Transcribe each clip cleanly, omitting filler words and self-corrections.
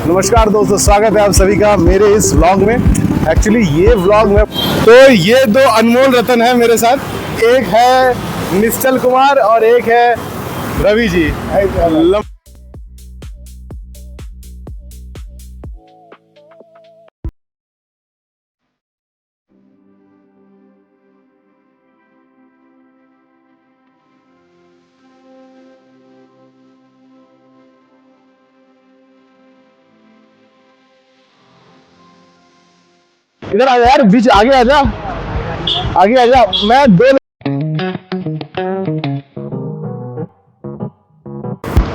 नमस्कार दोस्तों, स्वागत है आप सभी का मेरे इस व्लॉग में। एक्चुअली ये व्लॉग में तो ये दो अनमोल रतन है मेरे साथ। एक है निश्चल कुमार और एक है रवि जी। इधर आ जा यार, बीच आगे आ जा, आगे आ जा। मैं दो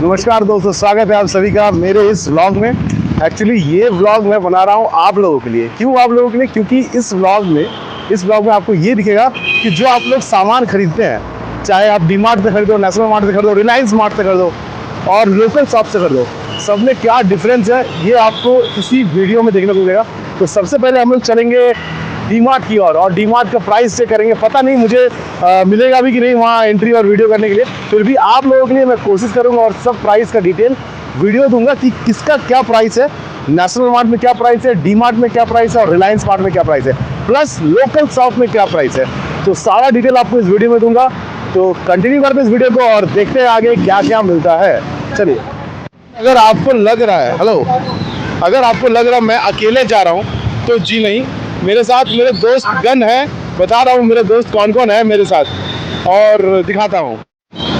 नमस्कार दोस्तों, स्वागत है आप सभी का मेरे इस व्लॉग में। एक्चुअली ये व्लॉग मैं बना रहा हूँ आप लोगों के लिए। क्यों आप लोगों के लिए? क्योंकि इस व्लॉग में आपको ये दिखेगा कि जो आप लोग सामान खरीदते हैं, चाहे आप डी मार्ट से खरीदो, नेशनल मार्ट से खरीदो, रिलायंस मार्ट से खरीदो और लोकल शॉप से खरीदो, सब में क्या डिफरेंस है ये आपको इसी वीडियो में देखने को मिलेगा। तो सबसे पहले हम लोग चलेंगे डी मार्ट की ओर और डी मार्ट का प्राइस चेक करेंगे। पता नहीं मुझे मिलेगा भी कि नहीं वहाँ एंट्री और वीडियो करने के लिए, फिर भी आप लोगों के लिए मैं कोशिश करूँगा और सब प्राइस का डिटेल वीडियो दूंगा कि किसका क्या प्राइस है, नेशनल मार्ट में क्या प्राइस है, डी मार्ट में क्या प्राइस है और रिलायंस मार्ट में क्या प्राइस है, प्लस लोकल शॉप में क्या प्राइस है। तो सारा डिटेल आपको इस वीडियो में दूंगा। तो कंटिन्यू करते हैं इस वीडियो को और देखते हैं आगे क्या क्या मिलता है। चलिए, अगर आपको लग रहा है अगर आपको लग रहा है मैं अकेले जा रहा हूँ तो जी नहीं, मेरे साथ मेरे दोस्त गण है। बता रहा हूँ मेरे दोस्त कौन कौन है मेरे साथ और दिखाता हूँ।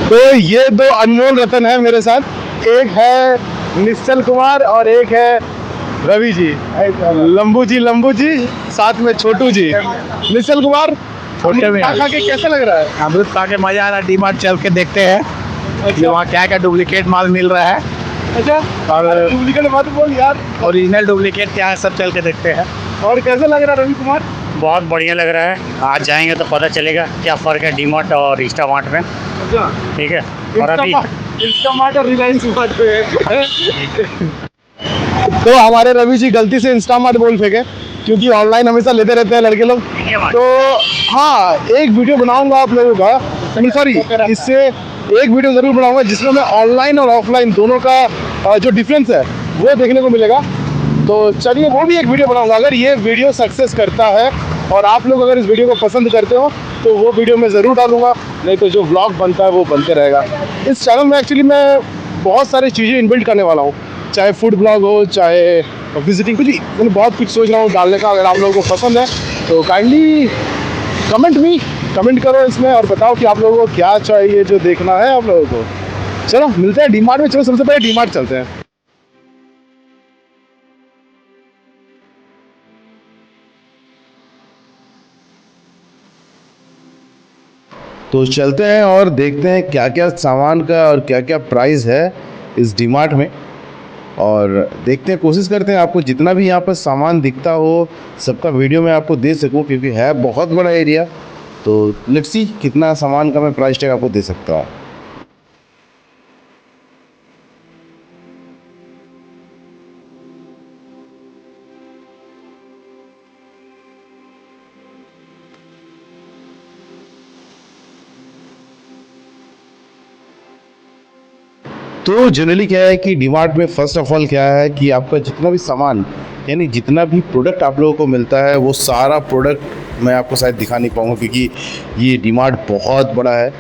तो ये दो अनमोल रतन है मेरे साथ। एक है निश्चल कुमार और एक है रवि जी। लंबू जी साथ में छोटू जी। निश्चल कुमार, छोटे में खा के कैसा लग रहा है? अमृत खा के मजा आ रहा है। डी मार्ट चल के देखते हैं कि वहाँ क्या क्या डुप्लीकेट माल मिल रहा है। अच्छा, और डुप्लीकेट मत बोल यार, ओरिजिनल डुप्लीकेट क्या है सब चल के देखते हैं। और कैसा लग रहा है रवि कुमार? बहुत बढ़िया लग रहा है। आज जाएंगे तो पता चलेगा क्या फ़र्क है डी मार्ट और इंस्टा मार्ट में। अच्छा, ठीक है। और अभी इंस्टामार्ट और रिलायंस मार्ट पे तो हमारे रवि जी गलती से इंस्टामार्ट बोल फेंके, क्योंकि ऑनलाइन हमेशा लेते रहते हैं लड़के लोग। तो हाँ, एक वीडियो बनाऊंगा आप लोगों का, सॉरी इससे एक वीडियो ज़रूर बनाऊंगा जिसमें मैं ऑनलाइन और ऑफलाइन दोनों का जो डिफरेंस है वो देखने को मिलेगा। तो चलिए, वो भी एक वीडियो बनाऊंगा अगर ये वीडियो सक्सेस करता है और आप लोग अगर इस वीडियो को पसंद करते हो तो वो वीडियो मैं ज़रूर डालूंगा। नहीं तो जो व्लॉग बनता है वो बनते रहेगा। इस चैनल में एक्चुअली मैं बहुत सारी चीज़ें इनबिल्ट करने वाला हूँ, चाहे फूड ब्लॉग हो, चाहे विजिटिंग, कुछ मैंने बहुत कुछ सोच रहा हूँ डालने का। अगर आप लोगों को पसंद है तो काइंडली कमेंट करो इसमें और बताओ कि आप लोगों को क्या चाहिए, जो देखना है आप लोगों को। चलो मिलते हैं डी मार्ट में। चलो सबसे पहले डी मार्ट चलते हैं। तो चलते हैं और देखते हैं क्या क्या सामान का और क्या क्या प्राइस है इस डी मार्ट में, और देखते हैं, कोशिश करते हैं आपको जितना भी यहाँ पर सामान दिखता हो सबका वीडियो में आपको दे सकूँ, क्योंकि है बहुत बड़ा एरिया। तो लेट्स सी कितना सामान का मैं प्राइस टैग आपको दे सकता हूँ। तो जनरली क्या है कि डी मार्ट में फर्स्ट ऑफ ऑल क्या है कि आपका जितना भी सामान, यानी जितना भी प्रोडक्ट आप लोगों को मिलता है वो सारा प्रोडक्ट मैं आपको शायद दिखा नहीं पाऊँगा, क्योंकि ये डी मार्ट बहुत बड़ा है।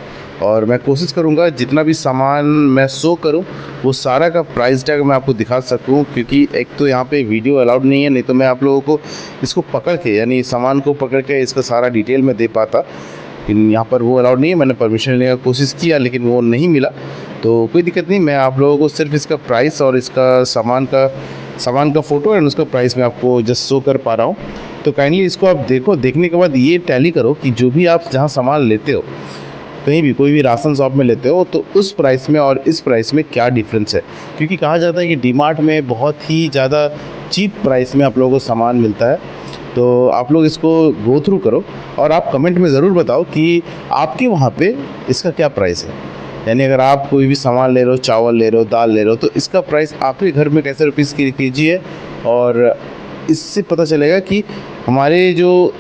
और मैं कोशिश करूँगा जितना भी सामान मैं शो करूँ वो सारा का प्राइस टैग मैं आपको दिखा सकूँ, क्योंकि एक तो यहाँ पे वीडियो अलाउड नहीं है, नहीं तो मैं आप लोगों को इसको पकड़ के, यानी सामान को पकड़ के इसका सारा डिटेल में दे पाता। लेकिन यहाँ पर वो अलाउड नहीं है। मैंने परमिशन लेने का कोशिश किया लेकिन वो नहीं मिला। तो कोई दिक्कत नहीं, मैं आप लोगों को सिर्फ इसका प्राइस और इसका सामान का फ़ोटो एंड उसका प्राइस मैं आपको जस्ट शो कर पा रहा हूँ। तो काइंडली इसको आप देखो, देखने के बाद ये टैली करो कि जो भी आप जहाँ सामान लेते हो, कहीं भी कोई भी राशन शॉप में लेते हो, तो उस प्राइस में और इस प्राइस में क्या डिफरेंस है। क्योंकि कहा जाता है कि डी मार्ट में बहुत ही ज़्यादा चीप प्राइस में आप लोगों को सामान मिलता है। तो आप लोग इसको गो थ्रू करो और आप कमेंट में ज़रूर बताओ कि आपके वहाँ पे इसका क्या प्राइस है। यानी अगर आप कोई भी सामान ले रहे हो, चावल ले रहे हो, दाल ले रहे हो, तो इसका प्राइस आपके घर में कैसे रुपीज़ केजी है। और इससे पता चलेगा कि हमारे जो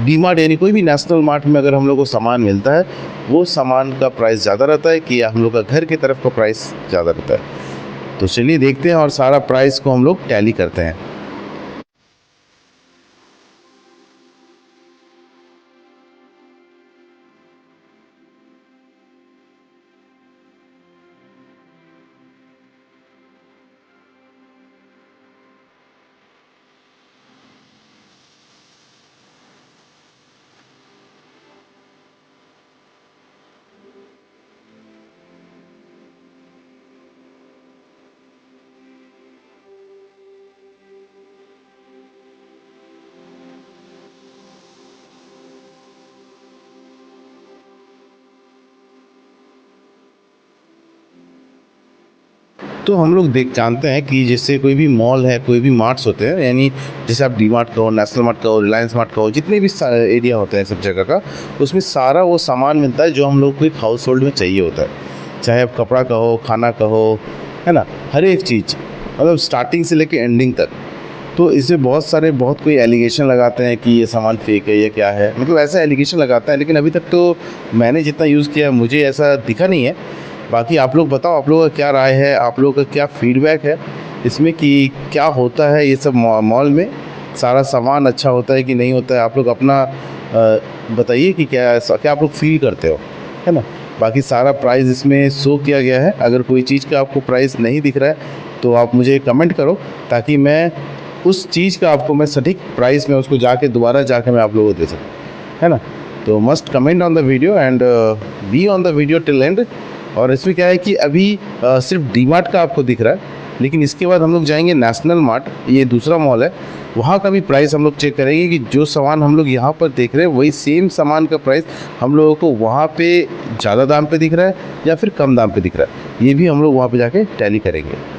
डी मार्ट यानी कोई भी नेशनल मार्ट में अगर हम लोग को सामान मिलता है वो सामान का प्राइस ज़्यादा रहता है कि हम लोग का घर की तरफ का प्राइस ज़्यादा रहता है। तो चलिए देखते हैं और सारा प्राइस को हम लोग टैली करते हैं। तो हम लोग जानते हैं कि जैसे कोई भी मॉल है, कोई भी मार्ट्स होते हैं, यानी जैसे आप डी मार्ट कहो, नेशनल मार्ट कहो, रिलायंस मार्ट कहो, जितने भी एरिया होते हैं सब जगह का, उसमें सारा वो सामान मिलता है जो हम लोग को एक हाउस होल्ड में चाहिए होता है। चाहे आप कपड़ा कहो, खाना कहो, है ना, हर एक चीज़, मतलब स्टार्टिंग से लेके एंडिंग तक। तो इसे बहुत कोई एलिगेशन लगाते हैं कि ये सामान फेक है, ये क्या है, मतलब ऐसा एलिगेशन लगाता है, लेकिन अभी तक तो मैंने जितना यूज़ किया मुझे ऐसा दिखा नहीं है। बाकी आप लोग बताओ, आप लोगों का क्या राय है, आप लोगों का क्या फीडबैक है इसमें कि क्या होता है ये सब मॉल में, सारा सामान अच्छा होता है कि नहीं होता है। आप लोग अपना बताइए कि क्या आप लोग फील करते हो, है ना। बाकी सारा प्राइस इसमें शो किया गया है। अगर कोई चीज़ का आपको प्राइस नहीं दिख रहा है तो आप मुझे कमेंट करो, ताकि मैं उस चीज़ का आपको मैं सटीक प्राइस में उसको दोबारा जाके मैं आप लोगों को दे सकूँ, है ना। तो must comment on the video and be on the video till and. और इसमें क्या है कि अभी सिर्फ डी मार्ट का आपको दिख रहा है, लेकिन इसके बाद हम लोग जाएंगे नेशनल मार्ट, ये दूसरा मॉल है, वहाँ का भी प्राइस हम लोग चेक करेंगे कि जो सामान हम लोग यहाँ पर देख रहे हैं वही सेम सामान का प्राइस हम लोगों को वहाँ पे ज़्यादा दाम पे दिख रहा है या फिर कम दाम पे दिख रहा है। ये भी हम लोग वहाँ पे जाके टैली करेंगे।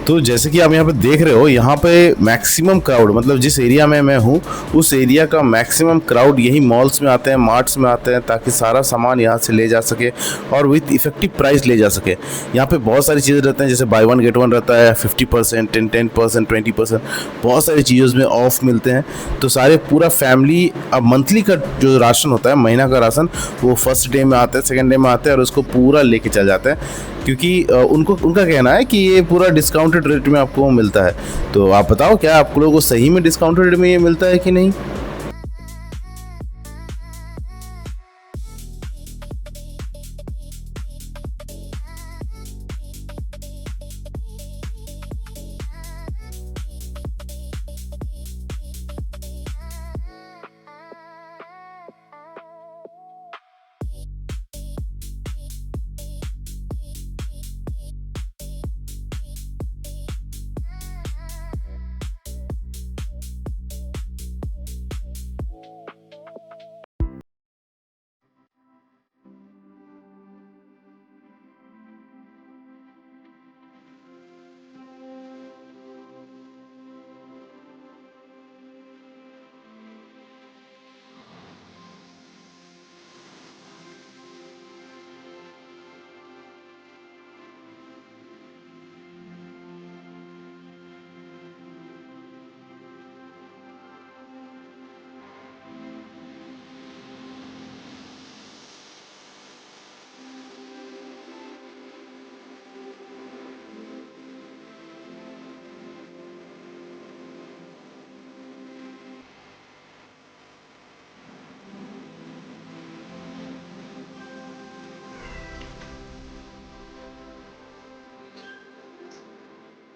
तो जैसे कि आप यहाँ पे देख रहे हो, यहाँ पे मैक्सिमम क्राउड, मतलब जिस एरिया में मैं हूँ उस एरिया का मैक्सिमम क्राउड यही मॉल्स में आते हैं, मार्ट्स में आते हैं, ताकि सारा सामान यहाँ से ले जा सके और विथ इफेक्टिव प्राइस ले जा सके। यहाँ पे बहुत सारी चीज़ें रहते हैं, जैसे बाय वन गेट वन रहता है, 50%, 10%, 20%, बहुत सारी चीज़ों में ऑफ मिलते हैं। तो सारे पूरा फैमिली, अब मंथली का जो राशन होता है, महीना का राशन, वो फर्स्ट डे में आता है, सेकेंड डे में आता है और उसको पूरा लेके चल जाते हैं, क्योंकि उनका कहना है कि ये पूरा डिस्काउंटेड रेट में आपको मिलता है। तो आप बताओ, क्या आप लोगों को सही में डिस्काउंटेड रेट में ये मिलता है कि नहीं।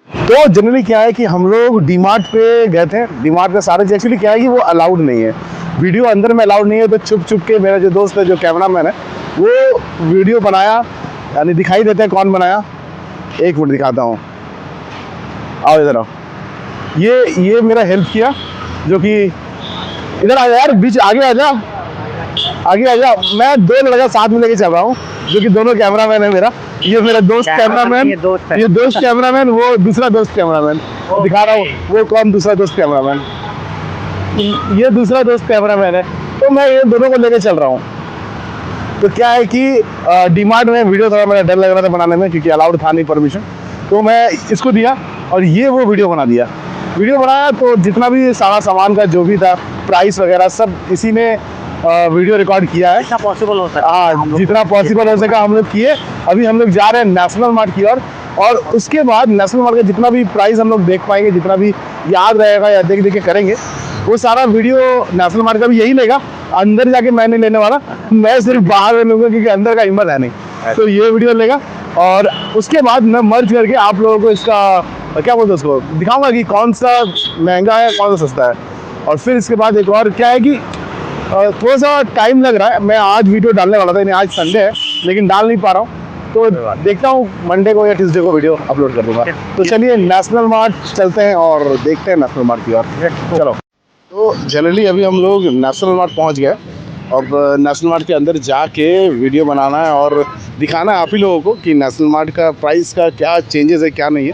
तो जनरली क्या है कि हम लोग डी मार्ट पे गए थे। डी मार्ट का सारे एक्चुअली क्या है कि वो अलाउड नहीं है, वीडियो अंदर में अलाउड नहीं है। तो छुप छुप के मेरा जो दोस्त है, जो कैमरामैन है, वो वीडियो बनाया, यानी दिखाई देता है कौन बनाया। एक मिनट दिखाता हूँ। आओ इधर आओ। ये मेरा हेल्प किया, जो कि इधर आ जा यार, बीच आगे आ जा, आगे आ जा। मैं 2 लड़का साथ में लेके चल रहा हूँ, जो कि दोनों कैमरामैन है मेरा। ये मेरा दोस्त कैमरामैन, ये दोस्त कैमरामैन, वो दूसरा दोस्त कैमरामैन दिखा रहा हूँ। वो कौन दूसरा दोस्त कैमरामैन? ये दूसरा दोस्त कैमरामैन है। तो मैं ये दोनों को लेके चल रहा हूँ। तो क्या है कि डीमार्ट में वीडियो थोड़ा मेरा डर लग रहा था बनाने में, क्योंकि अलाउड था नहीं परमिशन। तो मैं इसको दिया और ये वो वीडियो बना दिया। वीडियो बनाया तो जितना भी सारा सामान का जो भी था, प्राइस वगैरह सब इसी ने वीडियो रिकॉर्ड किया है। जितना पॉसिबल हो सका हाँ, जितना पॉसिबल हो सका हम लोग किए। अभी हम लोग जा रहे हैं नेशनल मार्ट की ओर, और उसके बाद नेशनल मार्ट का जितना भी प्राइस हम लोग देख पाएंगे, जितना भी याद रहेगा या देख देख के करेंगे, वो सारा वीडियो नेशनल मार्ट का भी यही लेगा। अंदर जाके मैं नहीं लेने वाला, मैं सिर्फ बाहर में लूंगा, क्योंकि अंदर का हिम्मत है नहीं। तो ये वीडियो लेगा, और उसके बाद मैं मर्ज करके आप लोगों को इसका क्या बोलते हैं, उसको दिखाऊंगा कि कौन सा महंगा है, कौन सा सस्ता है। और फिर इसके बाद एक और क्या है कि थोड़ा सा टाइम लग रहा है। मैं आज वीडियो डालने वाला था, यानी आज संडे है, लेकिन डाल नहीं पा रहा हूँ। तो देखता हूँ मंडे को या ट्यूसडे को वीडियो अपलोड कर दूंगा। तो चलिए नेशनल मार्ट चलते हैं और देखते हैं नेशनल मार्ट की ओर। चलो। तो जनरली अभी हम लोग नेशनल मार्ट पहुँच गए। अब नेशनल मार्ट के अंदर जाके वीडियो बनाना है और दिखाना है आप ही लोगों को कि नेशनल मार्ट का प्राइस का क्या चेंजेस है, क्या नहीं है,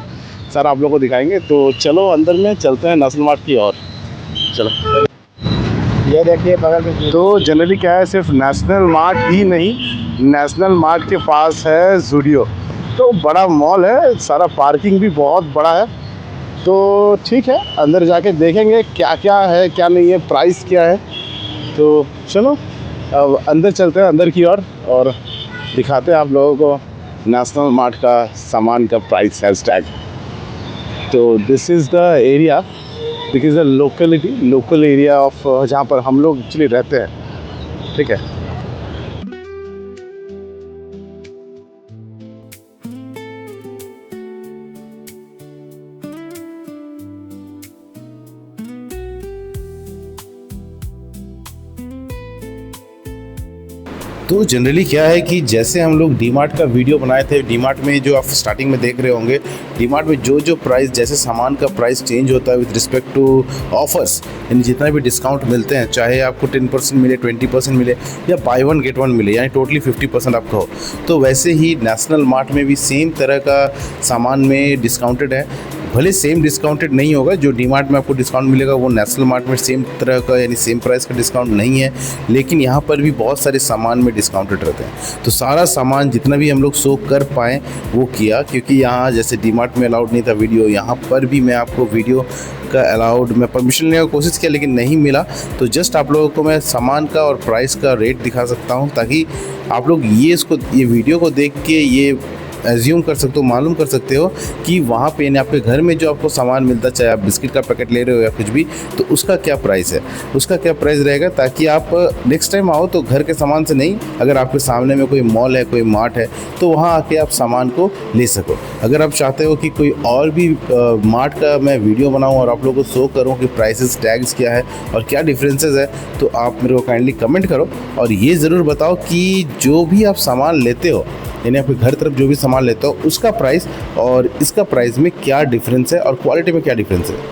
सारा आप लोगों को दिखाएंगे। तो चलो अंदर में चलते हैं नेशनल मार्ट की ओर। चलो। ये देखिए बगल में। तो जनरली क्या है, सिर्फ नेशनल मार्ट ही नहीं, नेशनल मार्ट के पास है ज़ूडियो। तो बड़ा मॉल है, सारा पार्किंग भी बहुत बड़ा है। तो ठीक है, अंदर जाके देखेंगे क्या क्या है, क्या नहीं है, प्राइस क्या है। तो चलो अब अंदर चलते हैं, अंदर की ओर, और दिखाते हैं आप लोगों को नेशनल मार्ट का सामान का प्राइस हैशटैग। तो this is the area, this is the local area of जहाँ पर हम लोग एक्चुअली रहते हैं। ठीक है। तो जनरली क्या है कि जैसे हम लोग डीमार्ट का वीडियो बनाए थे, डीमार्ट में जो आप स्टार्टिंग में देख रहे होंगे, डीमार्ट में जो जो प्राइस, जैसे सामान का प्राइस चेंज होता है विद रिस्पेक्ट टू ऑफर्स, यानी जितना भी डिस्काउंट मिलते हैं, चाहे आपको 10% मिले, 20% मिले, या बाय 1 गेट 1 मिले, यानी टोटली 50% आपका हो, तो वैसे ही नेशनल मार्ट में भी सेम तरह का सामान में डिस्काउंटेड है। भले सेम डिस्काउंटेड नहीं होगा, जो डीमार्ट में आपको डिस्काउंट मिलेगा वो नेशनल मार्ट में सेम तरह का, यानी सेम प्राइस का डिस्काउंट नहीं है, लेकिन यहाँ पर भी बहुत सारे सामान में डिस्काउंटेड रहते हैं। तो सारा सामान जितना भी हम लोग शो कर पाएँ वो किया, क्योंकि यहाँ जैसे डीमार्ट में अलाउड नहीं था वीडियो, यहाँ पर भी मैं आपको वीडियो का अलाउड, मैं परमिशन लेने की कोशिश किया लेकिन नहीं मिला। तो जस्ट आप लोगों को मैं सामान का और प्राइस का रेट दिखा सकता हूँ, ताकि आप लोग ये वीडियो को देख के ये एज्यूम कर सकते हो, मालूम कर सकते हो कि वहाँ पे यानी आपके घर में जो आपको सामान मिलता है, चाहे आप बिस्किट का पैकेट ले रहे हो या कुछ भी, तो उसका क्या प्राइस है, उसका क्या प्राइस रहेगा, ताकि आप नेक्स्ट टाइम आओ तो घर के सामान से नहीं, अगर आपके सामने में कोई मॉल है, कोई मार्ट है, तो वहाँ आके आप सामान को ले सको। अगर आप चाहते हो कि कोई और भी मार्ट का मैं वीडियो बनाऊँ और आप लोगों को शो करूँ कि प्राइसेस टैग्स क्या है और क्या डिफरेंसेस है, तो आप मेरे को काइंडली कमेंट करो और ये ज़रूर बताओ कि जो भी आप सामान लेते हो, यानी आपके घर तरफ जो भी सामान लेते हो, उसका प्राइस और इसका प्राइस में क्या डिफरेंस है और क्वालिटी में क्या डिफरेंस है।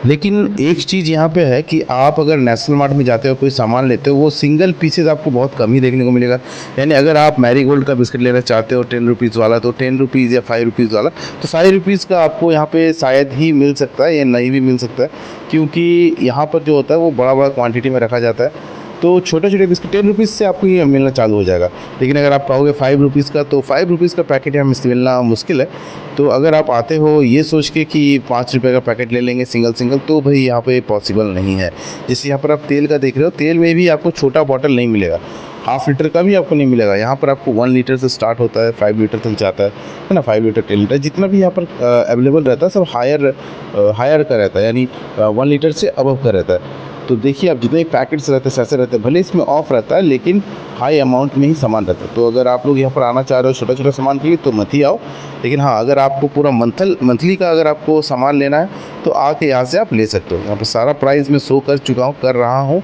लेकिन एक चीज़ यहाँ पे है कि आप अगर नेशनल मार्ट में जाते हो कोई सामान लेते हो वो सिंगल पीसेज आपको बहुत कम ही देखने को मिलेगा। यानी अगर आप मैरीगोल्ड का बिस्किट लेना चाहते हो 10 रुपीज़ वाला, तो 10 रुपीज़ या 5 रुपीज़ वाला, तो 5 रुपीज़ का आपको यहाँ पे शायद ही मिल सकता है या नहीं भी मिल सकता है, क्योंकि यहाँ पर जो होता है वो बड़ा बड़ा क्वान्टिटी में रखा जाता है। तो छोटे छोटे बिस्किट 10 रुपीज़ से आपको ये मिलना चालू हो जाएगा। लेकिन अगर आप पाओगे 5 रुपीज़ का, तो 5 रुपीज़ का पैकेट यहाँ मिलना मुश्किल है। तो अगर आप आते हो ये सोच के कि 5 रुपये का पैकेट ले लेंगे सिंगल सिंगल, तो भाई यहाँ पे पॉसिबल नहीं है। जैसे यहाँ पर आप तेल का देख रहे हो, तेल में भी आपको छोटा बॉटल नहीं मिलेगा, हाफ लीटर का भी आपको नहीं मिलेगा। यहाँ पर आपको 1 लीटर से स्टार्ट होता है, 5 लीटर तक जाता है ना, 5 लीटर 10 लीटर जितना भी यहाँ पर अवेलेबल रहता है सब हायर का रहता है, यानी 1 लीटर से अबव का रहता है। तो देखिए आप जितने पैकेट्स रहते हैं ऐसे रहते हैं, भले इसमें ऑफ रहता है लेकिन हाई अमाउंट में ही सामान रहता है। तो अगर आप लोग यहाँ पर आना चाह रहे हो छोटा छोटा सामान के लिए तो मत ही आओ। लेकिन हाँ, अगर आपको पूरा मंथली का अगर आपको सामान लेना है तो आके यहाँ से आप ले सकते हो। यहाँ पर सारा प्राइस मैं शो कर रहा हूँ,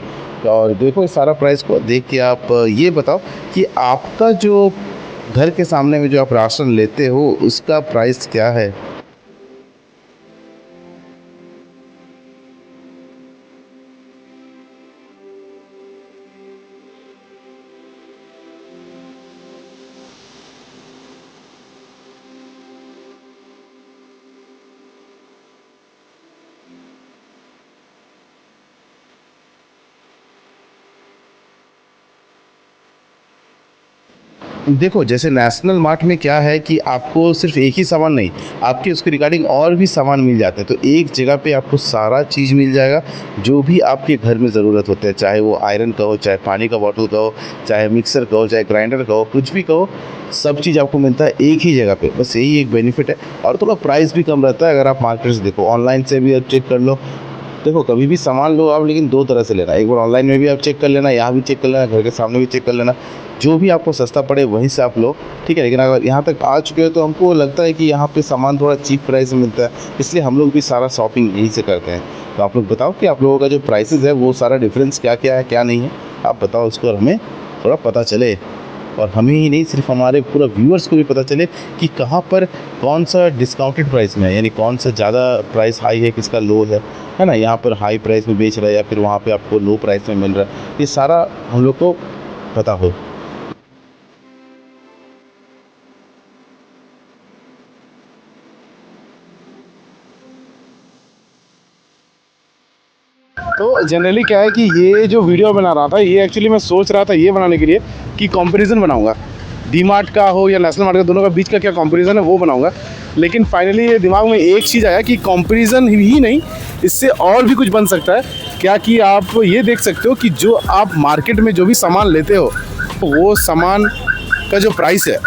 और देखो इस सारा प्राइस को देख के आप ये बताओ कि आपका जो घर के सामने में जो आप राशन लेते हो उसका प्राइस क्या है। देखो जैसे नेशनल मार्ट में क्या है कि आपको सिर्फ एक ही सामान नहीं, आपके उसके रिगार्डिंग और भी सामान मिल जाते हैं। तो एक जगह पे आपको सारा चीज़ मिल जाएगा जो भी आपके घर में ज़रूरत होता है, चाहे वो आयरन का हो, चाहे पानी का बॉटल का हो, चाहे मिक्सर का हो, चाहे ग्राइंडर का हो, कुछ भी का हो, सब चीज़ आपको मिलता है एक ही जगह पे। बस यही एक बेनिफिट है, और थोड़ा प्राइस भी कम रहता है। अगर आप मार्केट से देखो, ऑनलाइन से भी आप चेक कर लो। देखो कभी भी सामान लो आप, लेकिन 2 तरह से लेना, एक बार ऑनलाइन में भी आप चेक कर लेना, यहाँ भी चेक कर लेना, घर के सामने भी चेक कर लेना, जो भी आपको सस्ता पड़े वहीं से आप लो, ठीक है। लेकिन अगर यहाँ तक आ चुके हो तो हमको लगता है कि यहाँ पे सामान थोड़ा चीप प्राइस में मिलता है, इसलिए हम लोग भी सारा शॉपिंग यहीं से करते हैं। तो आप लोग बताओ कि आप लोगों का जो प्राइसेस है वो सारा डिफरेंस क्या क्या है क्या नहीं है, आप बताओ उसको, और हमें थोड़ा पता चले, और हमें ही नहीं सिर्फ हमारे पूरा व्यूअर्स को भी पता चले कि कहाँ पर कौन सा डिस्काउंटेड प्राइस में है, यानी कौन सा ज़्यादा प्राइस हाई है, किसका लो है ना। यहाँ पर हाई प्राइस में बेच रहा है या फिर वहाँ पे आपको लो प्राइस में मिल रहा है, ये सारा हम लोग को पता हो। तो जनरली क्या है कि ये जो वीडियो बना रहा था, ये एक्चुअली मैं सोच रहा था ये बनाने के लिए कि कंपैरिजन बनाऊंगा, डी मार्ट का हो या नेशनल मार्ट का, दोनों का बीच का क्या कंपैरिजन है वो बनाऊंगा। लेकिन फाइनली ये दिमाग में एक चीज़ आया कि कंपैरिजन ही नहीं, इससे और भी कुछ बन सकता है। क्या कि आप ये देख सकते हो कि जो आप मार्केट में जो भी सामान लेते हो वो सामान का जो प्राइस है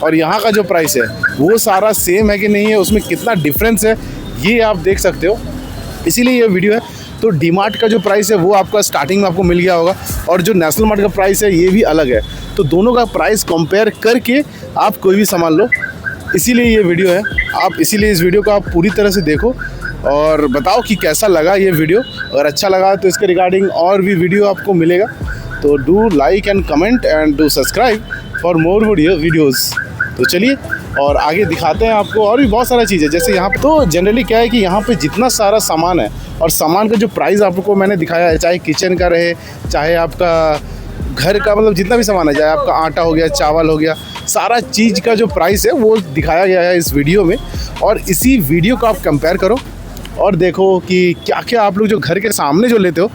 और यहाँ का जो प्राइस है वो सारा सेम है कि नहीं है, उसमें कितना डिफरेंस है ये आप देख सकते हो। इसीलिए ये वीडियो है। तो डी मार्ट का जो प्राइस है वो आपका स्टार्टिंग में आपको मिल गया होगा, और जो नेशनल मार्ट का प्राइस है ये भी अलग है। तो दोनों का प्राइस कंपेयर करके आप कोई भी सामान लो, इसीलिए ये वीडियो है। आप इसीलिए इस वीडियो को आप पूरी तरह से देखो और बताओ कि कैसा लगा ये वीडियो। अगर अच्छा लगा तो इसके रिगार्डिंग और भी वीडियो आपको मिलेगा। तो do like and comment and do subscribe for more videos. तो चलिए और आगे दिखाते हैं आपको और भी बहुत सारा चीज़ है। जैसे यहाँ पे तो जनरली क्या है कि यहाँ पे जितना सारा सामान है और सामान का जो प्राइस आपको मैंने दिखाया है, चाहे किचन का रहे, चाहे आपका घर का, मतलब जितना भी सामान है, चाहे आपका आटा हो गया, चावल हो गया, सारा चीज़ का जो प्राइस है वो दिखाया गया है इस वीडियो में। और इसी वीडियो को आप कंपेयर करो और देखो कि क्या क्या आप लोग जो घर के सामने जो लेते हो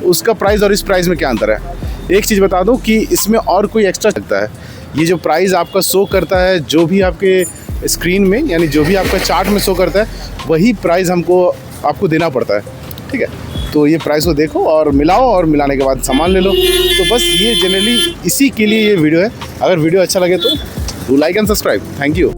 उसका प्राइस और इस प्राइस में क्या अंतर है। एक चीज़ बता दूँ कि इसमें और कोई एक्स्ट्रा लगता है, ये जो प्राइस आपका शो करता है जो भी आपके स्क्रीन में, यानी जो भी आपका चार्ट में शो करता है वही प्राइस आपको देना पड़ता है, ठीक है। तो ये प्राइस को देखो और मिलाओ, और मिलाने के बाद सामान ले लो। तो बस ये जनरली इसी के लिए ये वीडियो है। अगर वीडियो अच्छा लगे तो do like and subscribe. Thank you.